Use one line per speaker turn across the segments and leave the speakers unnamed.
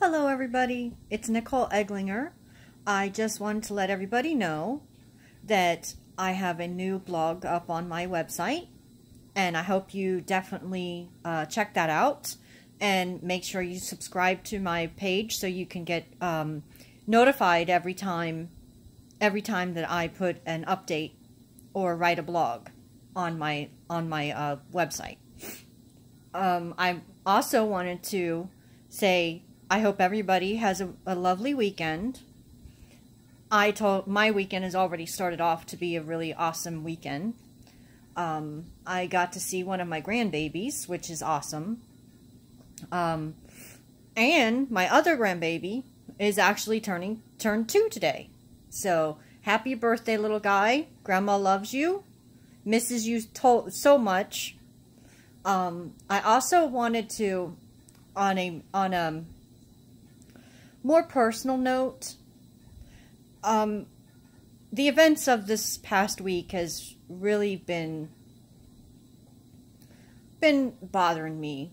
Hello everybody, it's Nicole Eglinger. I just wanted to let everybody know that I have a new blog up on my website, and I hope you definitely check that out and make sure you subscribe to my page so you can get notified every time that I put an update or write a blog on my website. I also wanted to say I hope everybody has a lovely weekend. My weekend has already started off to be a really awesome weekend. I got to see one of my grandbabies, which is awesome. And my other grandbaby is actually turned 2 today. So happy birthday, little guy. Grandma loves you. Misses you so much. I also wanted to, on a more personal note, the events of this past week has really been bothering me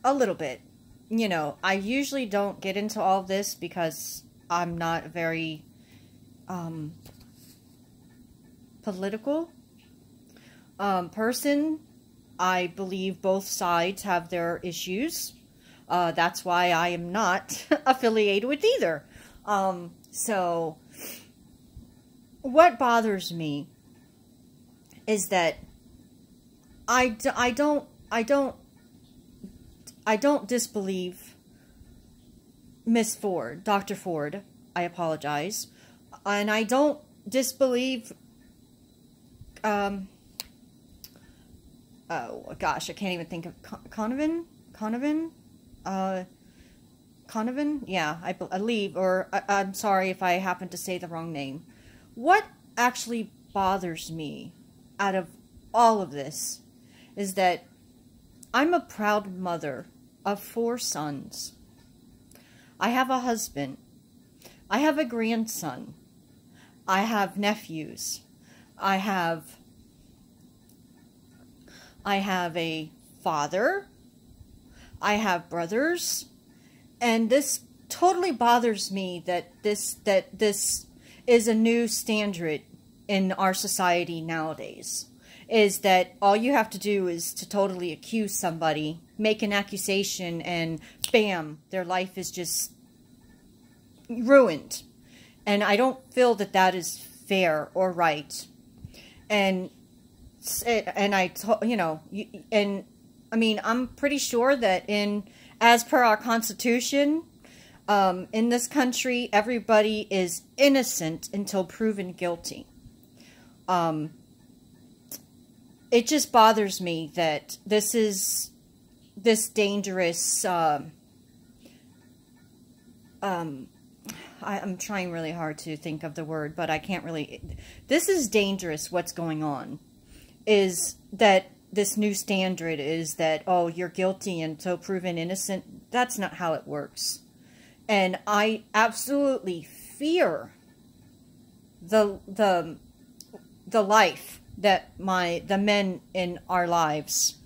a little bit. You know, I usually don't get into all this because I'm not very political person. I believe both sides have their issues. That's why I am not affiliated with either. So what bothers me is that I don't disbelieve Miss Ford, Dr. Ford. I apologize. And I don't disbelieve, oh gosh, I can't even think of Conovan? Yeah, I believe, or I'm sorry if I happen to say the wrong name. What actually bothers me out of all of this is that I'm a proud mother of 4 sons. I have a husband. I have a grandson. I have nephews. I have a father. I have brothers. And this totally bothers me that this is a new standard in our society nowadays. Is that all you have to do is to totally accuse somebody, make an accusation, and bam, their life is just ruined. And I don't feel that that is fair or right. And I mean, I'm pretty sure that as per our Constitution, in this country, everybody is innocent until proven guilty. It just bothers me that this dangerous, I'm trying really hard to think of the word, but I can't really, this is dangerous what's going on, is that this new standard is that, oh, you're guilty until proven innocent. That's not how it works. And I absolutely fear the life that the men in our lives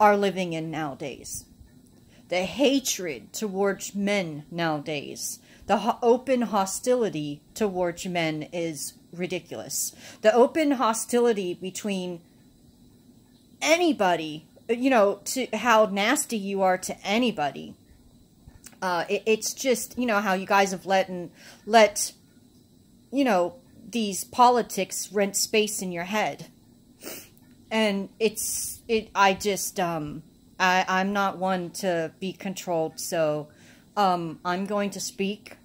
are living in nowadays. The hatred towards men nowadays. The open hostility towards men is ridiculous. The open hostility between anybody, you know, to how nasty you are to anybody. It's just, you know, how you guys have let, you know, these politics rent space in your head. And I'm not one to be controlled, so I'm going to speak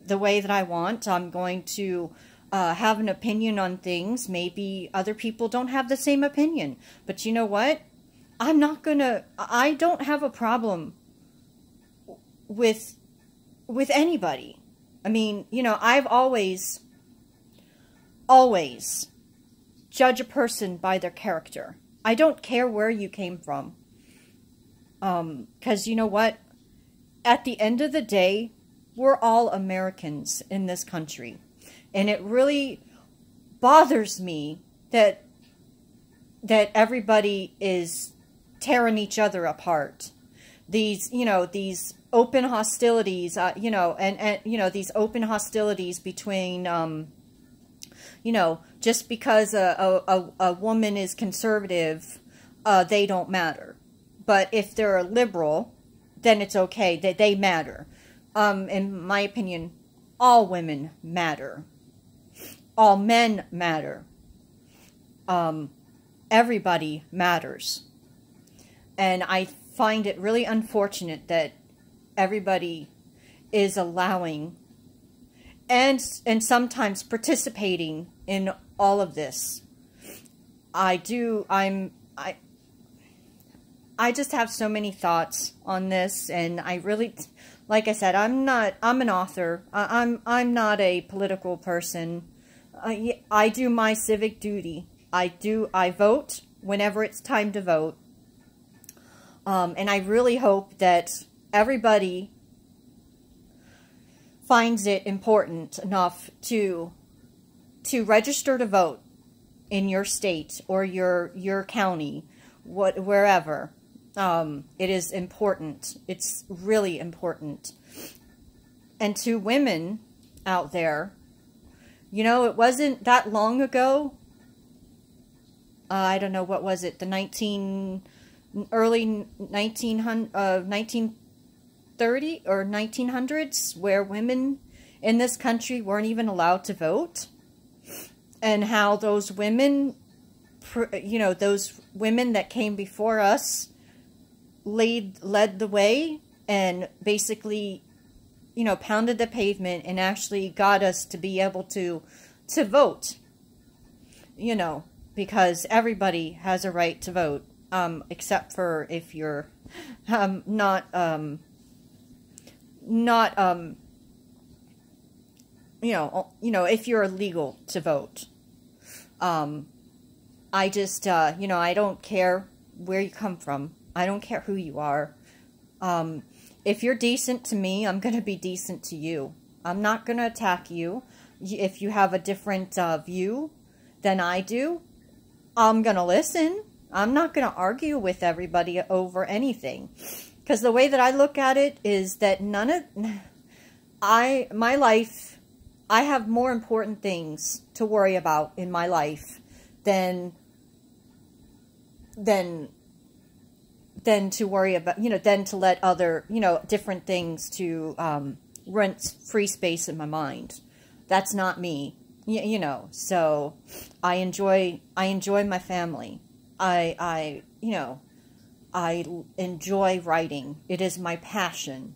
the way that I want. I'm going to have an opinion on things. Maybe other people don't have the same opinion. But you know what? I don't have a problem with anybody. I mean, you know, I've always judge a person by their character. I don't care where you came from. 'Cause you know what? At the end of the day, we're all Americans in this country. And it really bothers me that everybody is tearing each other apart. these, these open hostilities, and these open hostilities between, just because a woman is conservative, they don't matter. But if they're a liberal, then it's okay, that they matter. In my opinion, all women matter. All men matter. Everybody matters. And I find it really unfortunate that everybody is allowing and sometimes participating in all of this. I just have so many thoughts on this, and I really, like I said, I'm an author. I'm not a political person. I do my civic duty. I vote whenever it's time to vote. And I really hope that everybody finds it important enough to register to vote in your state or your county, wherever. It is important. It's really important. And to women out there, it wasn't that long ago. I don't know, what was it? The early 1930 or 1900s, where women in this country weren't even allowed to vote, and how those women, those women that came before us led the way and basically, pounded the pavement and actually got us to be able to vote, because everybody has a right to vote. Except for if you're if you're illegal to vote. I just, I don't care where you come from. I don't care who you are. If you're decent to me, I'm going to be decent to you. I'm not going to attack you. If you have a different view than I do, I'm going to listen. I'm not going to argue with everybody over anything. Because the way that I look at it is that my life, I have more important things to worry about in my life than to worry about, than to let other, different things to rent free space in my mind. That's not me, so I enjoy my family. I enjoy writing. It is my passion.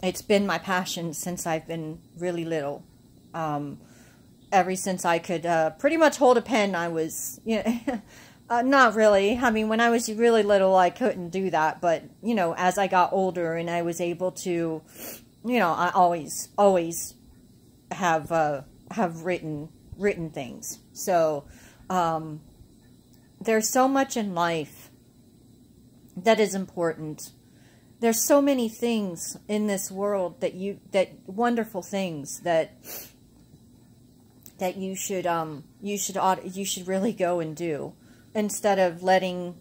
It's been my passion since I've been really little. Ever since I could pretty much hold a pen, I was, not really. I mean, when I was really little, I couldn't do that. But, as I got older and I was able to, I always have written things. So, there's so much in life that is important. There's so many things in this world that wonderful things that you should really go and do, instead of letting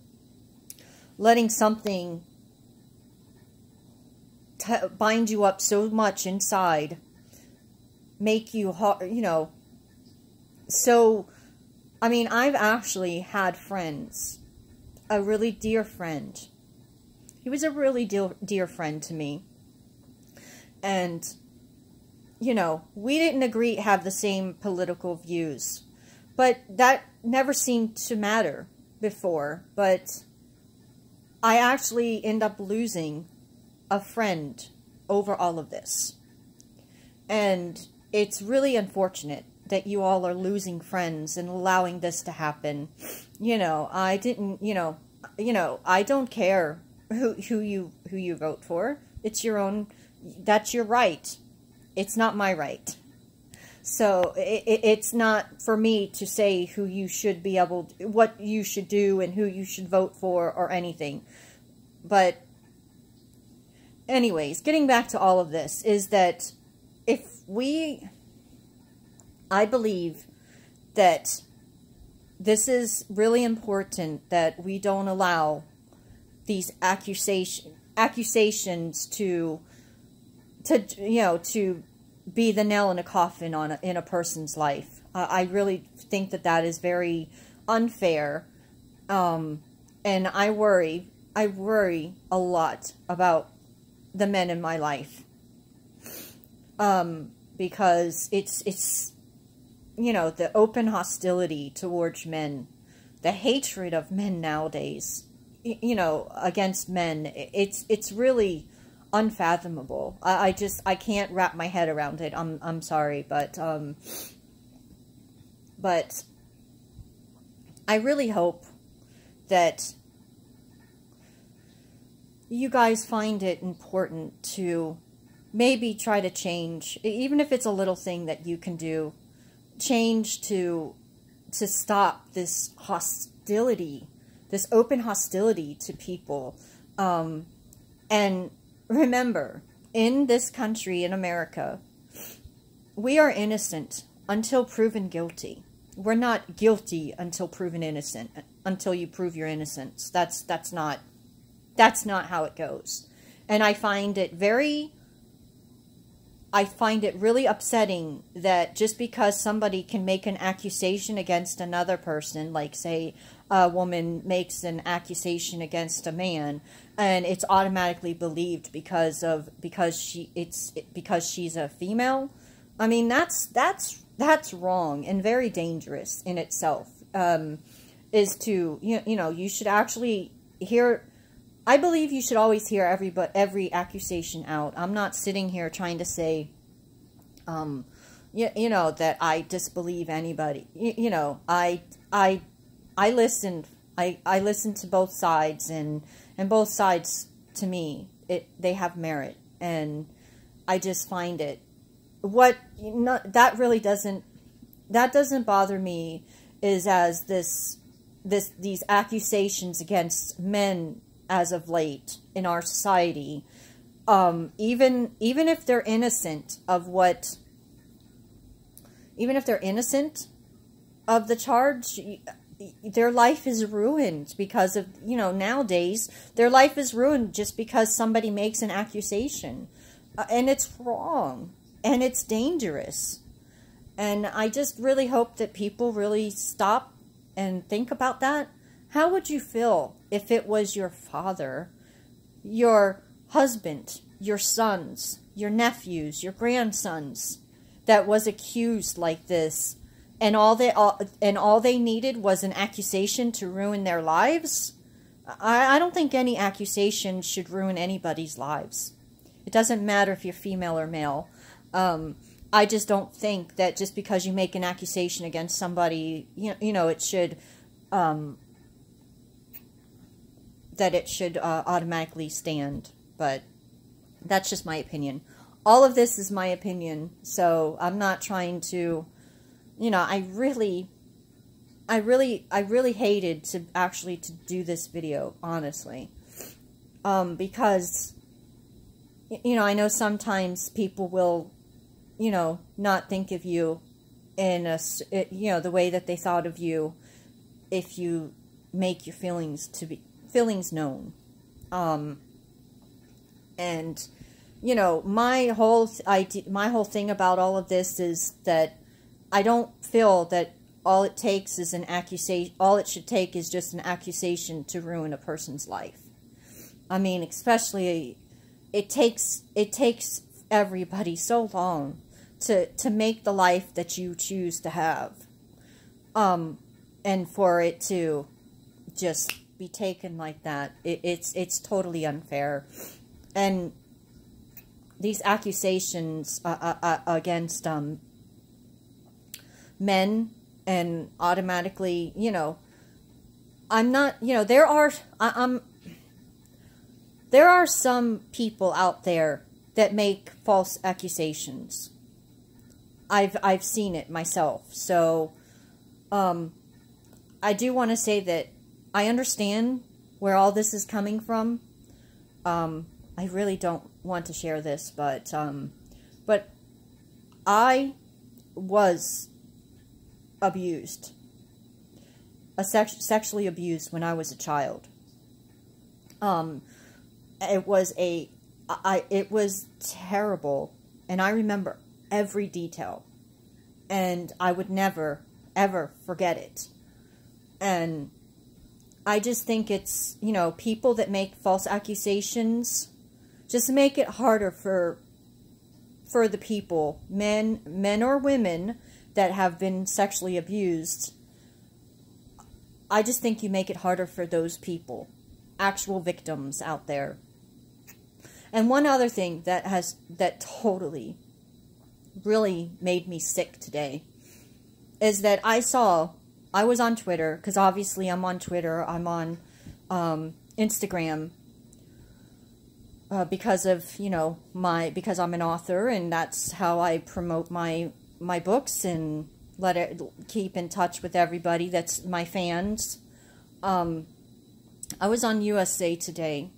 something bind you up so much inside, make you so. I mean, I've actually had friends, a really dear friend. He was a really dear friend to me. And, we didn't have the same political views. But that never seemed to matter before. But I actually end up losing a friend over all of this. And it's really unfortunate that you all are losing friends and allowing this to happen. I didn't, I don't care who you vote for. It's your own, that's your right. It's not my right. So it's not for me to say who you should be able to, what you should do and who you should vote for or anything. But anyways, getting back to all of this is that I believe that this is really important, that we don't allow these accusations to to be the nail in a coffin in a person's life. I really think that is very unfair, and I worry a lot about the men in my life, because it's the open hostility towards men, the hatred of men nowadays, against men. It's really unfathomable. I can't wrap my head around it. I'm sorry, but I really hope that you guys find it important to maybe try to change, even if it's a little thing that you can do, change to stop this hostility, this open hostility to people. And remember, in this country, in America, we are innocent until proven guilty. We're not guilty until proven innocent, until you prove your innocence. That's not how it goes. And I find it really upsetting that just because somebody can make an accusation against another person, like say a woman makes an accusation against a man, and it's automatically believed because she's a female. I mean, that's wrong and very dangerous in itself. Is to you should actually hear. I believe you should always hear every accusation out. I'm not sitting here trying to say, that I disbelieve anybody. I listened. I listened to both sides, and both sides, to me, they have merit, and I just find it that really doesn't bother me is as these accusations against men as of late in our society, even if they're innocent of the charge, their life is ruined because of, nowadays, their life is ruined just because somebody makes an accusation. And it's wrong. And it's dangerous. And I just really hope that people really stop and think about that. How would you feel if it was your father, your husband, your sons, your nephews, your grandsons that was accused like this, and all they needed was an accusation to ruin their lives? I don't think any accusation should ruin anybody's lives. It doesn't matter if you're female or male. I just don't think that just because you make an accusation against somebody, it should automatically stand. But that's just my opinion. All of this is my opinion, so I'm not trying to, I really hated to do this video, honestly, because, I know sometimes people will, not think of you in the way that they thought of you if you make your feelings known. And, my whole thing about all of this is that I don't feel that all it takes is an accusation. All it should take is just an accusation to ruin a person's life. I mean, especially, it takes everybody so long to make the life that you choose to have, and for it to just be taken like that, it's totally unfair. And these accusations against men, and automatically, I'm not, there are some people out there that make false accusations. I've seen it myself. So, I do want to say that I understand where all this is coming from. I really don't want to share this, but I was abused, sexually abused when I was a child. It was it was terrible, and I remember every detail, and I would never, ever forget it. And I just think it's, you know, people that make false accusations just make it harder for the people, men or women, that have been sexually abused. I just think you make it harder for those people, actual victims out there. And one other thing that totally really made me sick today is that I was on Twitter, because obviously I'm on Twitter, I'm on Instagram, because of, you know, because I'm an author, and that's how I promote my books and keep in touch with everybody that's my fans. I was on USA Today,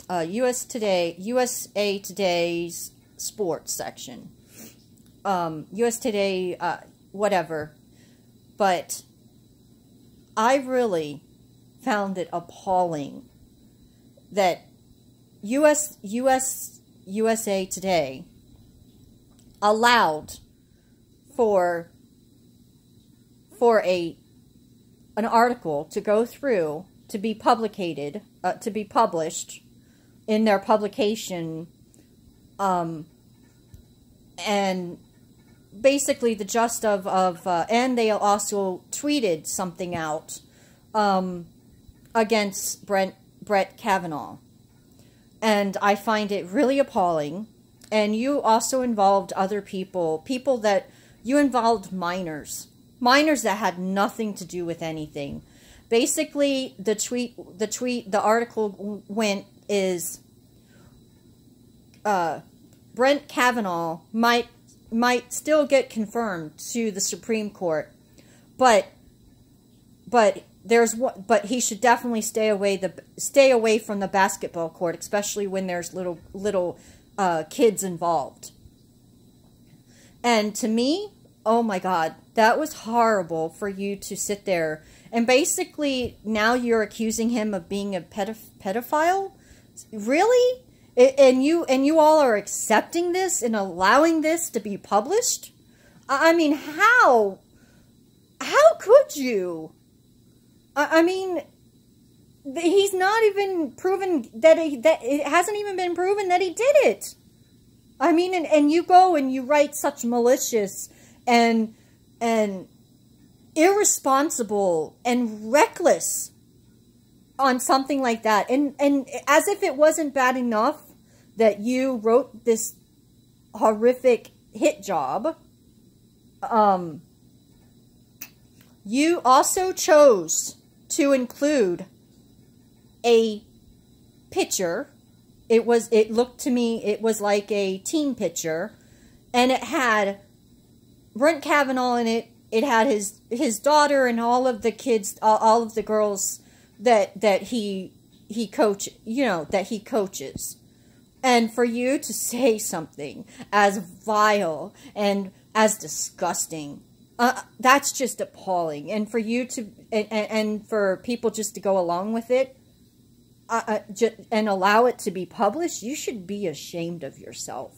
USA Today's sports section, US Today, whatever, but I really found it appalling that USA Today allowed for an article to go through to be published in their publication, and basically the gist of and they also tweeted something out against Brett Kavanaugh. And I find it really appalling. And you also involved other people that you involved minors that had nothing to do with anything. Basically, the article is Brett Kavanaugh might still get confirmed to the Supreme Court, but he should definitely stay away from the basketball court, especially when there's little kids involved. And to me, oh my God, that was horrible for you to sit there and basically now you're accusing him of being a pedophile? Really? And you all are accepting this and allowing this to be published? I mean, how could you? I mean, he's not even proven that it hasn't even been proven that he did it. I mean, and you go and you write such malicious and irresponsible and reckless on something like that. And as if it wasn't bad enough that you wrote this horrific hit job, you also chose to include a picture. It looked to me, it was like a team picture, and it had Brett Kavanaugh in it. It had his daughter and all of the kids, all of the girls that he coaches. And for you to say something as vile and as disgusting, that's just appalling. And for you to and for people just to go along with it and allow it to be published, you should be ashamed of yourself.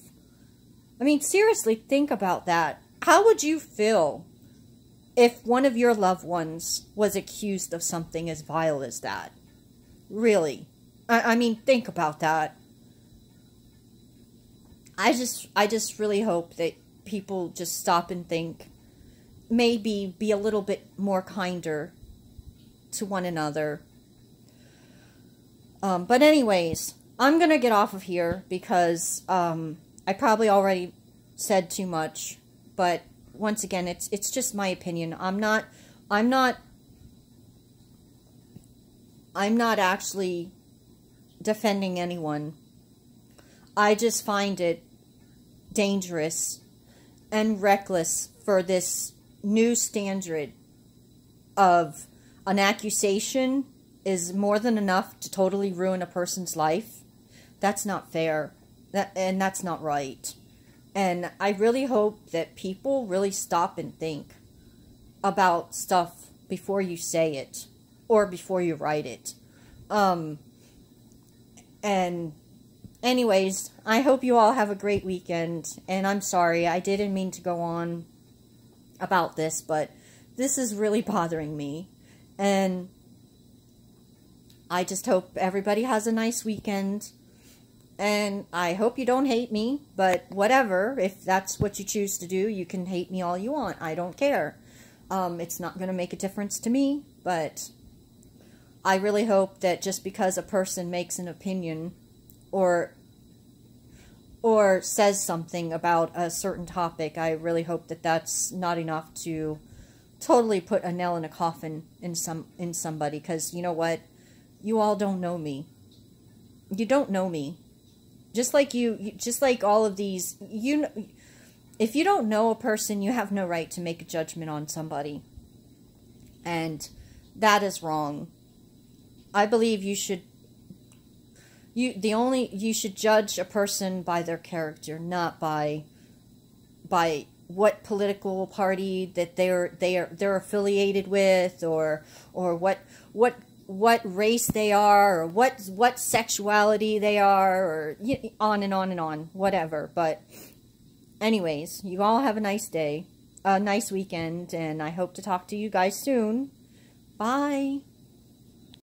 I mean, seriously, think about that. How would you feel if one of your loved ones was accused of something as vile as that? Really? I mean, think about that. I just really hope that people just stop and think, maybe be a little bit more kinder to one another. But anyways, I'm going to get off of here because I probably already said too much. But once again, it's just my opinion. I'm not actually defending anyone. I just find it dangerous and reckless for this new standard of an accusation is more than enough to totally ruin a person's life. That's not fair. And that's not right. And I really hope that people really stop and think about stuff before you say it or before you write it. And anyways, I hope you all have a great weekend. And I'm sorry, I didn't mean to go on about this, but this is really bothering me. And I just hope everybody has a nice weekend. And I hope you don't hate me, but whatever. If that's what you choose to do, you can hate me all you want. I don't care. It's not going to make a difference to me, but I really hope that just because a person makes an opinion or says something about a certain topic, I really hope that that's not enough to totally put a nail in a coffin in somebody, because you know what? You all don't know me. You don't know me. Just like just like all of these, if you don't know a person, you have no right to make a judgment on somebody. And that is wrong. I believe you should judge a person by their character, not by what political party that they're affiliated with, or what race they are, or what sexuality they are, or on and on and on, whatever. But anyways, you all have a nice day, a nice weekend, and I hope to talk to you guys soon. Bye.